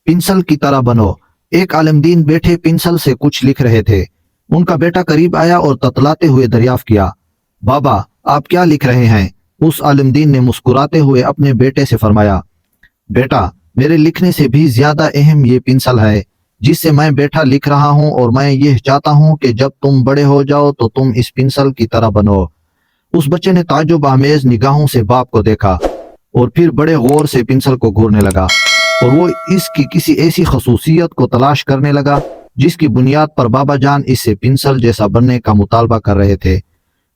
पिंसल की तरह बनो। एक आलिम दीन बैठे पिंसल से कुछ लिख रहे थे। उनका बेटा करीब आया और ततलाते हुए दरियाफ्त किया, बाबा आप क्या लिख रहे हैं? उस आलिम दीन ने मुस्कुराते हुए अपने बेटे से फरमाया, बेटा मेरे लिखने से भी ज्यादा अहम ये पिंसल है जिससे मैं बैठा लिख रहा हूँ, और मैं ये चाहता हूँ कि जब तुम बड़े हो जाओ तो तुम इस पिंसल की तरह बनो। उस बच्चे ने ताज्जुब आमेज निगाहों से बाप को देखा और फिर बड़े गौर से पिंसल को घूरने लगा, और वो इसकी किसी ऐसी खसूसियत को तलाश करने लगा जिसकी बुनियाद पर बाबा जान इससे पिंसल जैसा बनने का मुतालबा कर रहे थे।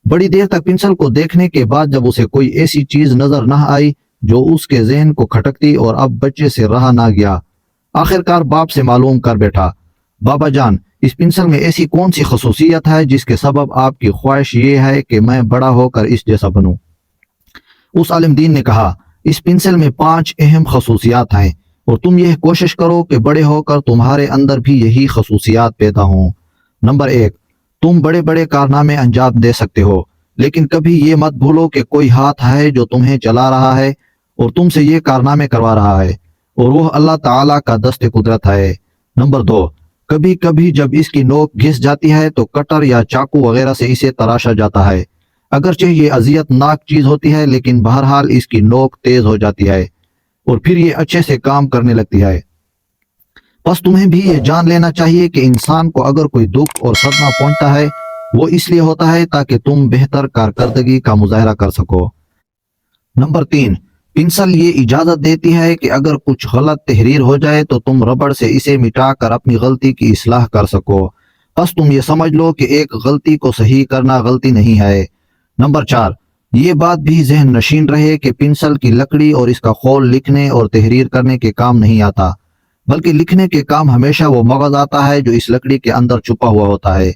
बड़ी देर तक पिंसल को देखने के बाद जब उसे कोई ऐसी चीज नजर न आई जो उसके जहन को खटकती और अब बच्चे से रहा ना गया, आखिरकार बाप से मालूम कर बैठा, बाबा जान इस पिंसल में ऐसी कौन सी खसूसियत है जिसके सबब आपकी ख्वाहिश ये है कि मैं बड़ा होकर इस जैसा बनूं? उस आलिम दीन ने कहा, इस पिंसल में 5 अहम खसूसियात हैं और तुम यह कोशिश करो कि बड़े होकर तुम्हारे अंदर भी यही खसूसियात पैदा हों। नंबर 1, तुम बड़े बड़े कारनामे अंजाम दे सकते हो, लेकिन कभी ये मत भूलो कि कोई हाथ है जो तुम्हें चला रहा है और तुमसे ये कारनामे करवा रहा है, और वो अल्लाह ताला का दस्ते कुदरत है। नंबर 2, कभी कभी जब इसकी नोक घिस जाती है तो कटर या चाकू वगैरह से इसे तराशा जाता है। अगरचे ये अजियतनाक चीज होती है लेकिन बहरहाल इसकी नोक तेज हो जाती है और फिर ये अच्छे से काम करने लगती है। बस तुम्हें भी ये जान लेना चाहिए कि इंसान को अगर कोई दुख और सदमा पहुंचता है वो इसलिए होता है ताकि तुम बेहतर कारकर्दगी का मुजाहरा कर सको। नंबर 3, पिंसल ये इजाजत देती है कि अगर कुछ गलत तहरीर हो जाए तो तुम रबड़ से इसे मिटाकर अपनी गलती की इस्लाह कर सको। बस तुम ये समझ लो कि एक गलती को सही करना गलती नहीं है। नंबर 4, ये बात भी जहन नशीन रहे कि पिंसल की लकड़ी और इसका खोल लिखने और तहरीर करने के काम नहीं आता, बल्कि लिखने के काम हमेशा वो मगज आता है जो इस लकड़ी के अंदर छुपा हुआ होता है।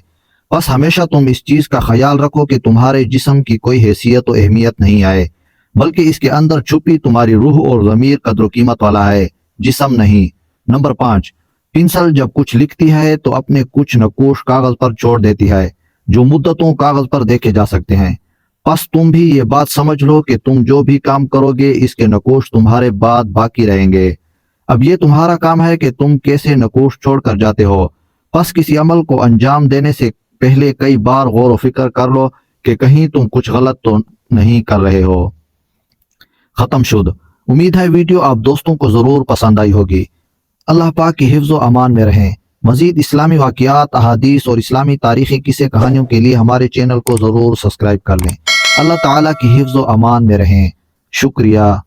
बस हमेशा तुम इस चीज का ख्याल रखो कि तुम्हारे जिस्म की कोई हैसियत और अहमियत नहीं है, बल्कि इसके अंदर छुपी तुम्हारी रूह और ज़मीर कद्र कीमत वाला है, जिस्म नहीं। नंबर 5, पिंसल जब कुछ लिखती है तो अपने कुछ नकूश कागज पर छोड़ देती है जो मुद्दतों कागज पर देखे जा सकते हैं। बस तुम भी ये बात समझ लो कि तुम जो भी काम करोगे इसके नकूश तुम्हारे बाद बाकी रहेंगे। अब ये तुम्हारा काम है कि तुम कैसे नकूश छोड़कर जाते हो। बस किसी अमल को अंजाम देने से पहले कई बार गौर व फिक्र कर लो कि कहीं तुम कुछ गलत तो नहीं कर रहे हो। खत्म शुद। उम्मीद है वीडियो आप दोस्तों को जरूर पसंद आई होगी। अल्लाह पाक की हिफ्ज़ व अमान में रहें। मजीद इस्लामी वाक़ियात, अहादीस और इस्लामी तारीख़ी किस्से कहानियों के लिए हमारे चैनल को जरूर सब्सक्राइब कर लें। अल्लाह ताला की हिफ्ज़ व अमान में रहें। शुक्रिया।